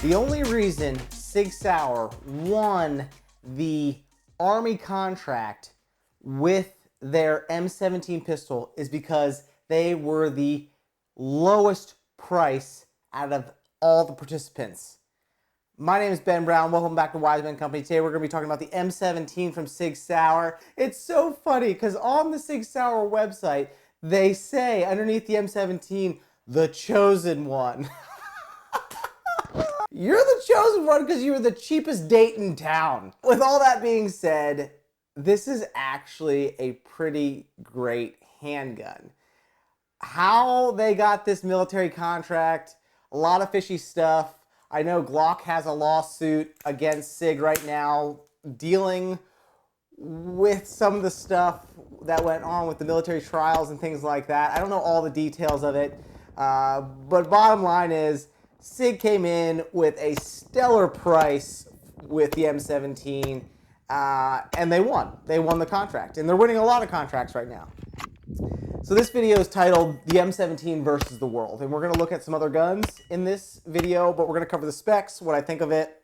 The only reason Sig Sauer won the Army contract with their M17 pistol is because they were the lowest price out of all the participants. My name is Ben Brown. Welcome back to Wise Men Company. Today we're going to be talking about the M17 from Sig Sauer. It's so funny because on the Sig Sauer website, they say underneath the M17, the chosen one. You're the chosen one because you were the cheapest date in town. With all that being said, this is actually a pretty great handgun. How they got this military contract, a lot of fishy stuff. I know Glock has a lawsuit against Sig right now dealing with some of the stuff that went on with the military trials and things like that. I don't know all the details of it, but bottom line is Sig came in with a stellar price with the M17, and they won. They won the contract, and they're winning a lot of contracts right now. So this video is titled The M17 versus the World, and we're going to look at some other guns in this video, but we're going to cover the specs, what I think of it,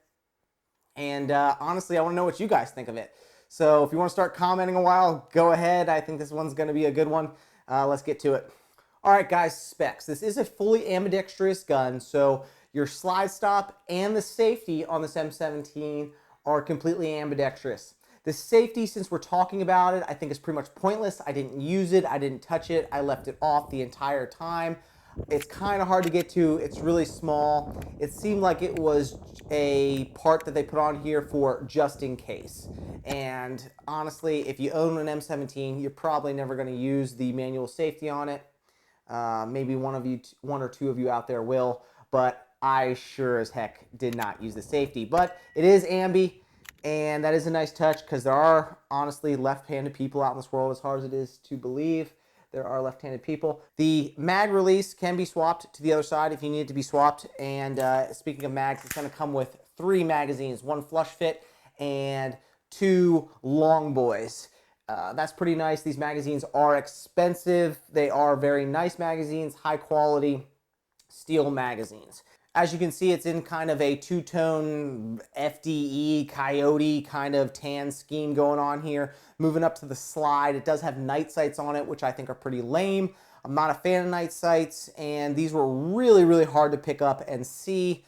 and honestly, I want to know what you guys think of it. So if you want to start commenting a while, go ahead. I think this one's going to be a good one. Let's get to it. All right, guys, specs. This is a fully ambidextrous gun, so your slide stop and the safety on this M17 are completely ambidextrous. The safety, since we're talking about it, I think is pretty much pointless. I didn't use it. I didn't touch it. I left it off the entire time. It's kind of hard to get to. It's really small. It seemed like it was a part that they put on here for just in case. And honestly, if you own an M17, you're probably never going to use the manual safety on it. Maybe one or two of you out there will, but I sure as heck did not use the safety. But it is ambi, and that is a nice touch because there are honestly left-handed people out in this world, as hard as it is to believe. There are left-handed people. The mag release can be swapped to the other side if you need it to be swapped. And speaking of mags, it's going to come with 3 magazines, 1 flush fit and 2 long boys. That's pretty nice. These magazines are expensive. They are very nice magazines, high quality steel magazines. As you can see, it's in kind of a two-tone FDE coyote kind of tan scheme going on here. Moving up to the slide, it does have night sights on it, which I think are pretty lame. I'm not a fan of night sights, and these were really, really hard to pick up and see.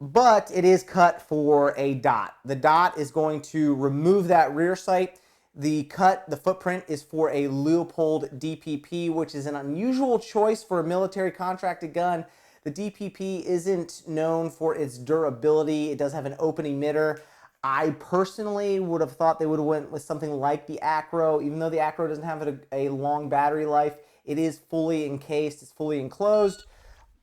But it is cut for a dot. The dot is going to remove that rear sight. The footprint is for a Leupold DPP, which is an unusual choice for a military contracted gun. The DPP isn't known for its durability. It does have an open emitter. I personally would have thought they would have went with something like the Acro. Even though the Acro doesn't have a long battery life, it is fully encased, it's fully enclosed.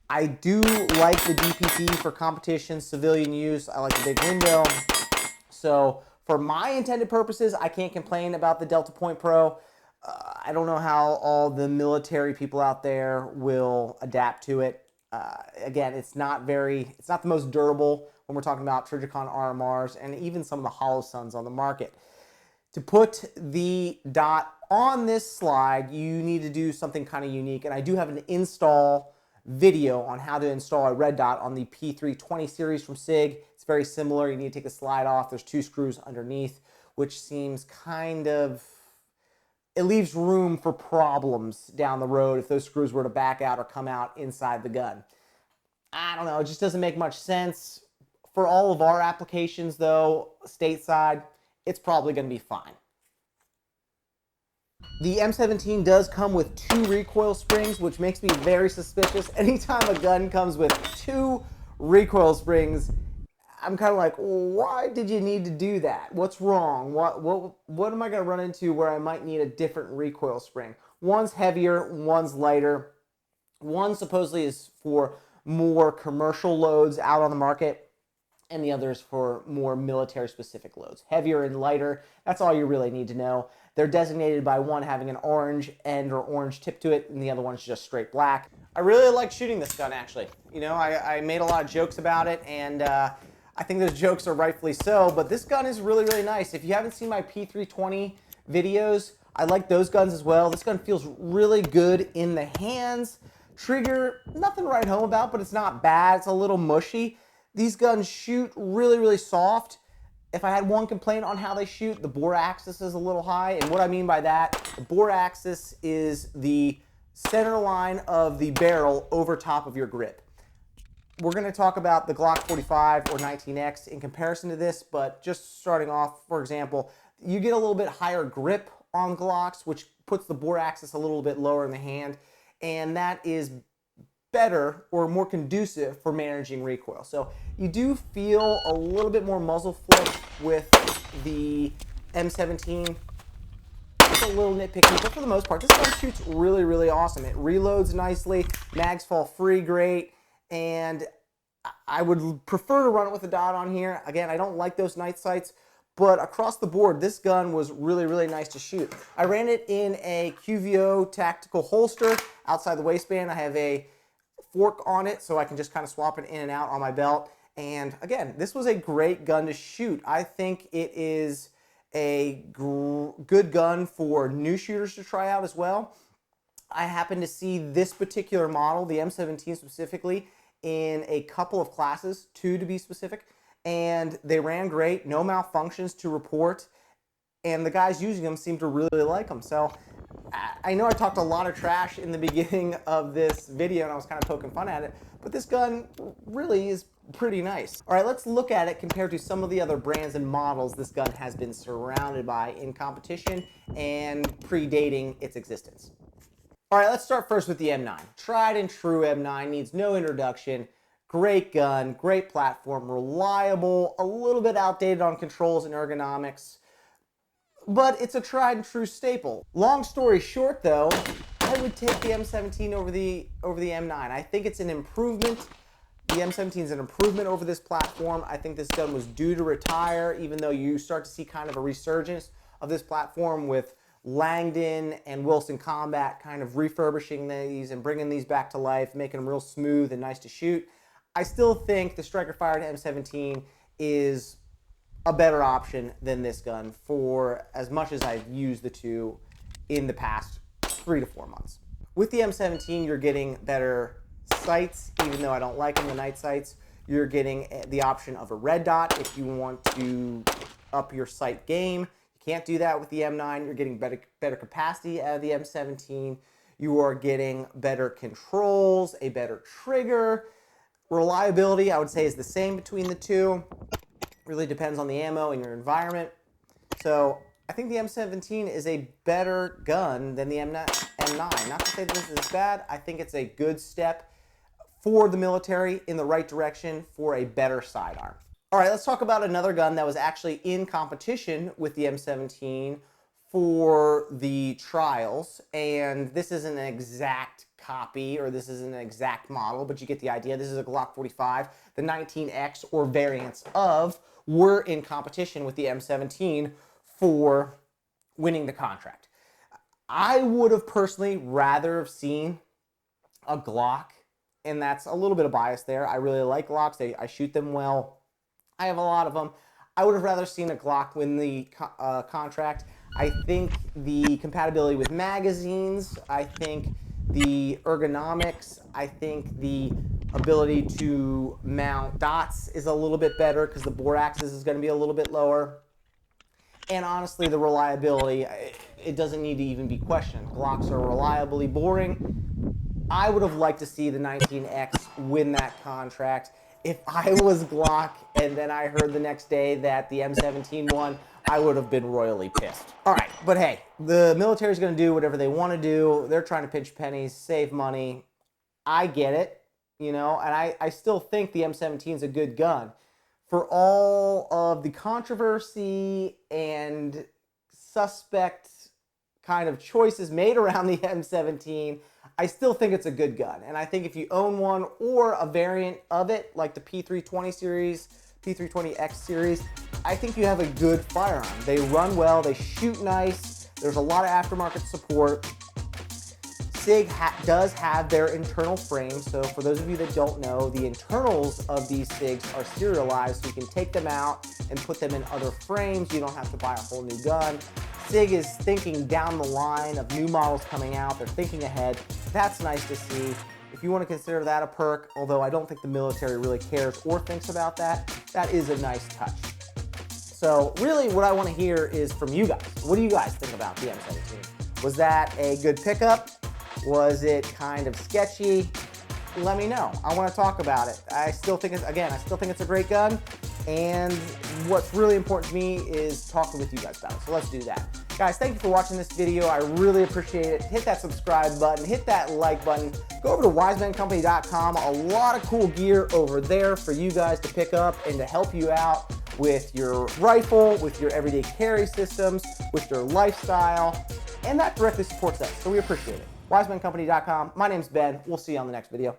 I do like the DPP for competition, civilian use. I like the big window. So for my intended purposes, I can't complain about the Delta Point Pro. I don't know how all the military people out there will adapt to it. Again, it's not the most durable when we're talking about Trijicon RMRs and even some of the Holosuns on the market. To put the dot on this slide, you need to do something kind of unique, and I do have an install video on how to install a red dot on the P320 series from Sig. It's very similar. You need to take the slide off. There's 2 screws underneath, which seems kind of, it leaves room for problems down the road if those screws were to back out or come out inside the gun. I don't know, it just doesn't make much sense. For all of our applications though, stateside, it's probably going to be fine. The M17 does come with 2 recoil springs, which makes me very suspicious. Anytime a gun comes with 2 recoil springs, I'm kind of like, why did you need to do that? What's wrong? What am I going to run into where I might need a different recoil spring? One's heavier, one's lighter. One supposedly is for more commercial loads out on the market, and the other is for more military-specific loads. Heavier and lighter, that's all you really need to know. They're designated by one having an orange end or orange tip to it, and the other one's just straight black. I really like shooting this gun, actually. You know, I made a lot of jokes about it, and I think those jokes are rightfully so, but this gun is really, really nice. If you haven't seen my P320 videos, I like those guns as well. This gun feels really good in the hands. Trigger, nothing to write home about, but it's not bad. It's a little mushy. These guns shoot really, really soft. If I had one complaint on how they shoot, the bore axis is a little high. And what I mean by that, the bore axis is the center line of the barrel over top of your grip. We're going to talk about the Glock 45 or 19X in comparison to this, but just starting off, for example, you get a little bit higher grip on Glocks, which puts the bore axis a little bit lower in the hand, and that is better or more conducive for managing recoil. So you do feel a little bit more muzzle flick with the M17. It's a little nitpicky, but for the most part, this gun shoots really, really awesome. It reloads nicely, mags fall free great, and I would prefer to run it with a dot on here. Again, I don't like those night sights, but across the board, this gun was really, really nice to shoot. I ran it in a QVO tactical holster outside the waistband. I have a fork on it, so I can just kind of swap it in and out on my belt. And again, this was a great gun to shoot. I think it is a good gun for new shooters to try out as well. I happened to see this particular model, the M17 specifically, in a couple of classes, 2 to be specific, and they ran great, no malfunctions to report, and the guys using them seemed to really like them. So I know I talked a lot of trash in the beginning of this video and I was kind of poking fun at it, but this gun really is pretty nice. All right, let's look at it compared to some of the other brands and models this gun has been surrounded by in competition and predating its existence. All right, let's start first with the M9. Tried and true M9, needs no introduction. Great gun, great platform, reliable, a little bit outdated on controls and ergonomics, but it's a tried and true staple. Long story short though, I would take the M17 over the M9. I think it's an improvement. The M17 is an improvement over this platform. I think this gun was due to retire, even though you start to see kind of a resurgence of this platform with Langdon and Wilson Combat kind of refurbishing these and bringing these back to life, making them real smooth and nice to shoot. I still think the striker fired M17 is a better option than this gun for as much as I've used the two in the past 3 to 4 months. With the M17, you're getting better sights, even though I don't like them, the night sights. You're getting the option of a red dot if you want to up your sight game. You can't do that with the M9. You're getting better capacity out of the M17. You are getting better controls, a better trigger. Reliability, I would say, is the same between the two. Really depends on the ammo and your environment. So I think the M17 is a better gun than the M9. Not to say that this is bad. I think it's a good step for the military in the right direction for a better sidearm. All right, let's talk about another gun that was actually in competition with the M17 for the trials. And this isn't an exact copy or this isn't an exact model, but you get the idea. This is a Glock 45. The 19X or variants of were in competition with the M17 for winning the contract. I would have personally rather have seen a Glock, and that's a little bit of bias there. I really like Glocks. I shoot them well. I have a lot of them. I would have rather seen a Glock win the contract. I think the compatibility with magazines, I think the ergonomics, I think the ability to mount dots is a little bit better because the bore axis is going to be a little bit lower. And honestly, the reliability, it doesn't need to even be questioned. Glocks are reliably boring. I would have liked to see the 19X win that contract. If I was Glock and then I heard the next day that the M17 won, I would have been royally pissed. All right, but hey, the military's going to do whatever they want to do. They're trying to pinch pennies, save money. I get it, you know, and I still think the M17 is a good gun. For all of the controversy and suspect kind of choices made around the M17, I still think it's a good gun. And I think if you own one or a variant of it, like the P320 series, P320X series, I think you have a good firearm. They run well, they shoot nice, there's a lot of aftermarket support. Sig does have their internal frames, so for those of you that don't know, the internals of these Sigs are serialized, so you can take them out and put them in other frames. You don't have to buy a whole new gun. Sig is thinking down the line of new models coming out. They're thinking ahead. That's nice to see. If if you want to consider that a perk, although I don't think the military really cares or thinks about that, that is a nice touch. So really what I want to hear is from you guys. What do you guys think about the M17? Was that a good pickup? Was it kind of sketchy? Let me know. I want to talk about it. I still think it's a great gun. And what's really important to me is talking with you guys about it. So let's do that. Guys, thank you for watching this video. I really appreciate it. Hit that subscribe button, hit that like button. Go over to wisemancompany.com. A lot of cool gear over there for you guys to pick up and to help you out with your rifle, with your everyday carry systems, with your lifestyle, and that directly supports us. So we appreciate it. wisemancompany.com. My name's Ben. We'll see you on the next video.